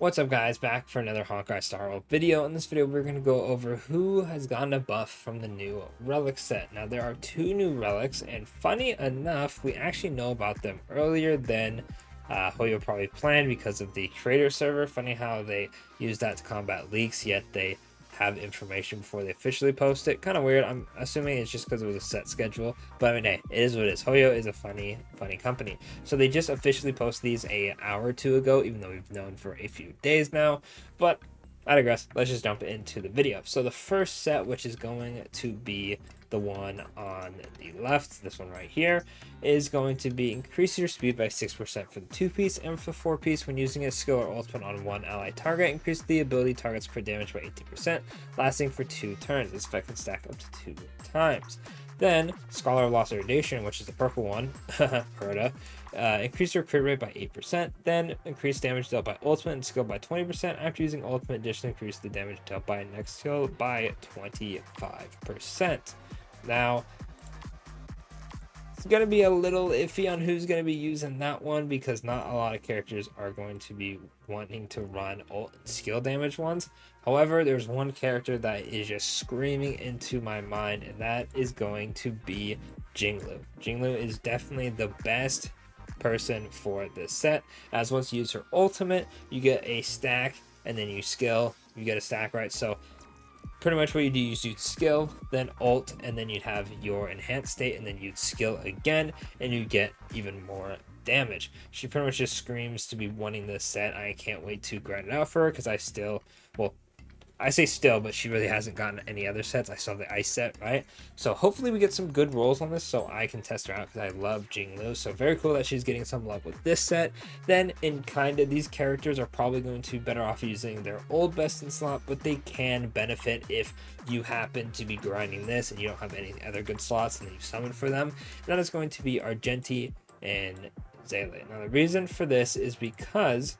What's up guys, back for another Honkai Star Rail video. In this video we're going to go over who has gotten a buff from the new relic set. Now there are two new relics, and funny enough we actually know about them earlier than Hoyo probably planned because of the creator server. Funny how they use that to combat leaks, yet they have information before they officially post it. Kind of weird. I'm assuming it's just because it was a set schedule, but I mean, hey, it is what it is. Hoyo is a funny company. So they just officially posted these an hour or two ago, even though we've known for a few days now. But I digress. Let's just jump into the video. So the first set, which is going to be the one on the left, this one right here, is going to be increase your speed by 6% for the 2-piece, and for the 4-piece, when using a skill or ultimate on one allied target, increase the ability target's crit damage by 18%, lasting for 2 turns. This effect can stack up to 2 times. Then, Scholar of Lost Erudition, which is the purple one, Herda, increase your crit rate by 8%, then increase damage dealt by ultimate and skill by 20%. After using ultimate, additionally increase the damage dealt by next skill by 25%. Now, it's going to be a little iffy on who's going to be using that one because not a lot of characters are going to be wanting to run ult and skill damage ones. However, there's one character that is just screaming into my mind, and that is going to be Jinglu. Jinglu is definitely the best person for this set, as once you use her ultimate, you get a stack, and then you skill, you get a stack, right? So pretty much what you do is you'd skill, then ult, and then you'd have your enhanced state, and then you'd skill again, and you get even more damage. She pretty much just screams to be wanting this set. I can't wait to grind it out for her because I still, well, I say still, but she really hasn't gotten any other sets. I still have the ice set, right? So hopefully we get some good rolls on this so I can test her out because I love Jinglu. So very cool that she's getting some love with this set. Then in kinda, these characters are probably going to be better off using their old best in slot, but they can benefit if you happen to be grinding this and you don't have any other good slots and then you summon for them. And that is going to be Argenti and Zele. Now the reason for this is because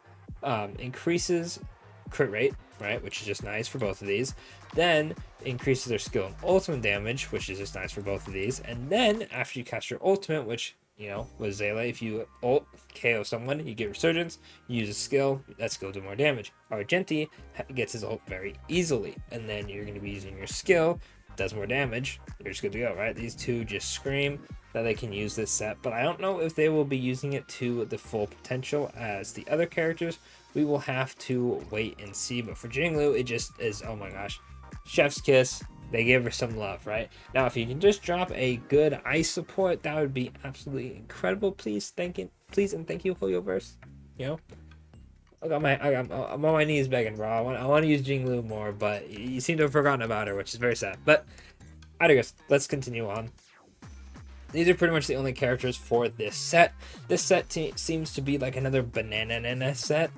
increases crit rate, right, which is just nice for both of these, then increases their skill and ultimate damage, which is just nice for both of these, and then after you cast your ultimate, which, you know, with Zele, if you ult KO someone, you get resurgence, you use a skill, that skill do more damage. Argenti gets his ult very easily, and then you're going to be using your skill, does more damage, you're just good to go, right? These two just scream that they can use this set, but I don't know if they will be using it to the full potential as the other characters. We will have to wait and see, but for Jinglu, it just is, oh my gosh, chef's kiss. They gave her some love, right? Now, if you can just drop a good ice support, that would be absolutely incredible. Please, please and thank you, Hoyoverse. You know, I'm on my knees begging, bro. I want to use Jinglu more, but you seem to have forgotten about her, which is very sad. But I digress. Let's continue on. These are pretty much the only characters for this set. This set seems to be like another banana set.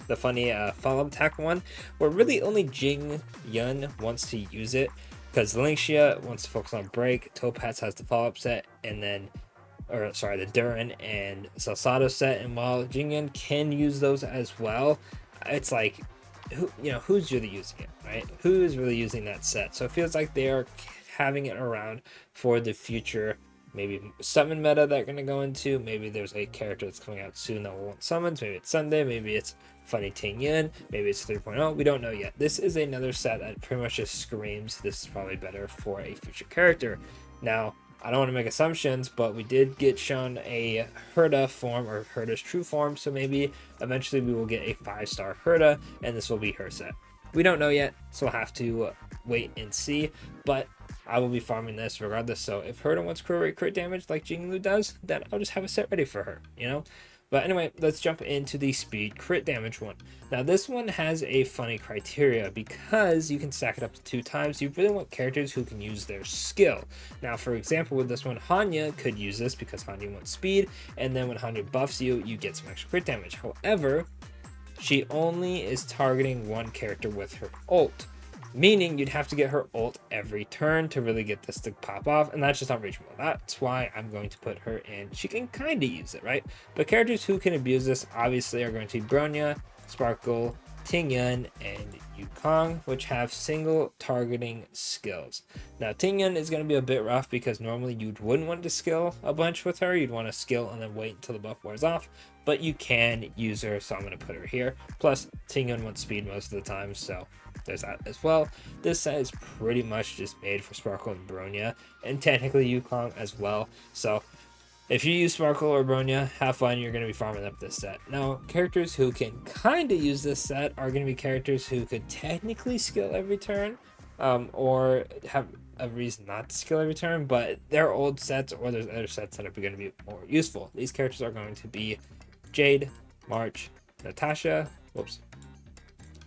The funny follow-up attack one, where really only Jing Yun wants to use it, because Linxia wants to focus on break, Topaz has the follow-up set, and then, or sorry, the Durin and Sacerdos set, and while Jing Yun can use those as well, it's like, who's really using it, right? Who is really using that set? So it feels like they are having it around for the future. Maybe summon meta they're going to go into. Maybe there's a character that's coming out soon that will want summons. Maybe it's Sunday. Maybe it's Funny Ting Yin. Maybe it's 3.0. We don't know yet. This is another set that pretty much just screams this is probably better for a future character. Now, I don't want to make assumptions, but we did get shown a Herda form, or Herda's true form, so maybe eventually we will get a 5-star Herda, and this will be her set. We don't know yet, so we'll have to wait and see, but I will be farming this regardless. So if Herda wants crit damage like Jinglu does, then I'll just have a set ready for her, you know? But anyway, let's jump into the speed crit damage one. Now this one has a funny criteria because you can stack it up to 2 times. You really want characters who can use their skill. Now for example, with this one, Hanya could use this because Hanya wants speed, and then when Hanya buffs you, you get some extra crit damage. However, she only is targeting one character with her ult, meaning you'd have to get her ult every turn to really get this to pop off, and that's just not reachable. That's why I'm going to put her in. She can kind of use it, right? But characters who can abuse this obviously are going to be Bronya, Sparkle, Ting Yun, and Yukong, which have single targeting skills. Now Ting Yun is going to be a bit rough because normally you wouldn't want to skill a bunch with her. You'd want to skill and then wait until the buff wears off. but you can use her, so I'm going to put her here. Plus, Tingyun wants speed most of the time, so there's that as well. This set is pretty much just made for Sparkle and Bronya, and technically Yukong as well. So if you use Sparkle or Bronya, have fun, you're going to be farming up this set. Now, characters who can kind of use this set are going to be characters who could technically skill every turn, or have a reason not to skill every turn, but they're old sets, or there's other sets that are going to be more useful. These characters are going to be Jade, March, Natasha,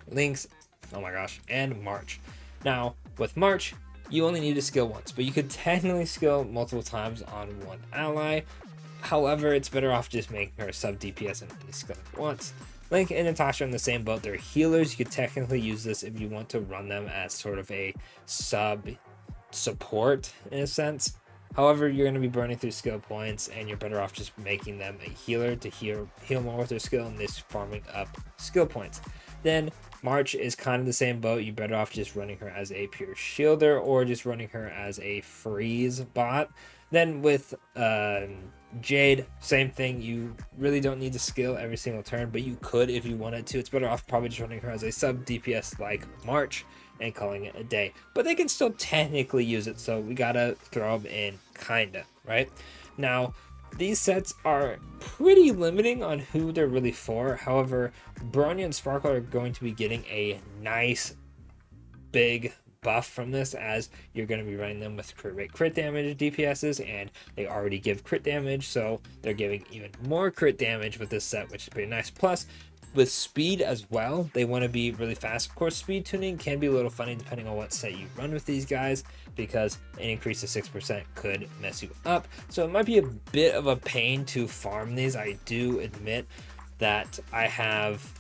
Lynx, oh my gosh, and March. Now, with March, you only need to skill once, but you could technically skill multiple times on one ally. However, it's better off just making her sub DPS and only skilling once. Link and Natasha in the same boat. They're healers. You could technically use this if you want to run them as sort of a sub support in a sense. However, you're going to be burning through skill points, and you're better off just making them a healer to heal more with their skill and this farming up skill points. Then March is kind of the same boat. You're better off just running her as a pure shielder or just running her as a freeze bot. Then with Jade, same thing. You really don't need to skill every single turn, but you could if you wanted to. It's better off probably just running her as a sub DPS like March and calling it a day. But they can still technically use it, so we gotta throw them in kinda, right? Now, these sets are pretty limiting on who they're really for. However, Bronya and Sparkle are going to be getting a nice big buff from this, as you're going to be running them with crit rate, crit damage DPSs, and they already give crit damage, so they're giving even more crit damage with this set, which is pretty nice. Plus, with speed as well, they want to be really fast. Of course, speed tuning can be a little funny depending on what set you run with these guys, because an increase to 6% could mess you up. So it might be a bit of a pain to farm these. I do admit that I have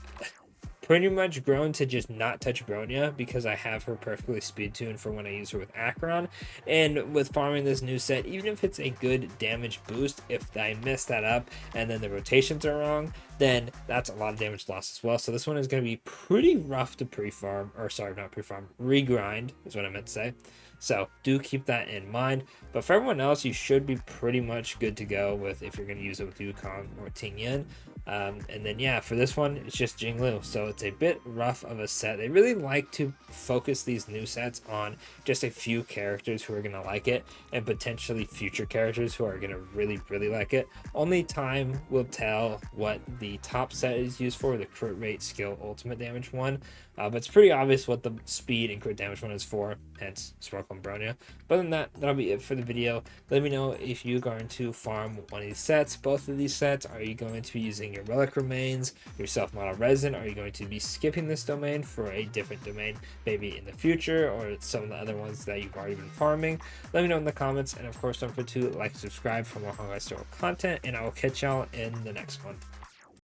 pretty much grown to just not touch Bronya because I have her perfectly speed tuned for when I use her with Acheron. And with farming this new set, even if it's a good damage boost, if I mess that up and then the rotations are wrong, then that's a lot of damage loss as well. So this one is going to be pretty rough to pre-farm, or sorry, not pre-farm, regrind is what I meant to say. So do keep that in mind. But for everyone else, you should be pretty much good to go with if you're going to use it with Yukong or Tingyun. And then yeah, for this one, it's just Jinglu. So it's a bit rough of a set. They really like to focus these new sets on just a few characters who are going to like it, and potentially future characters who are going to really like it. Only time will tell what the top set is used for, the crit rate, skill, ultimate damage one. But it's pretty obvious what the speed and crit damage one is for, hence Sparkle and Bronya. But other than that, that'll be it for the video. Let me know if you're going to farm one of these sets, both of these sets. Are you going to be using your relic remains, your self-model resin? Are you going to be skipping this domain for a different domain, maybe in the future, or some of the other ones that you've already been farming? Let me know in the comments, and of course, don't forget to like and subscribe for more Honkai Star content, and I will catch y'all in the next one.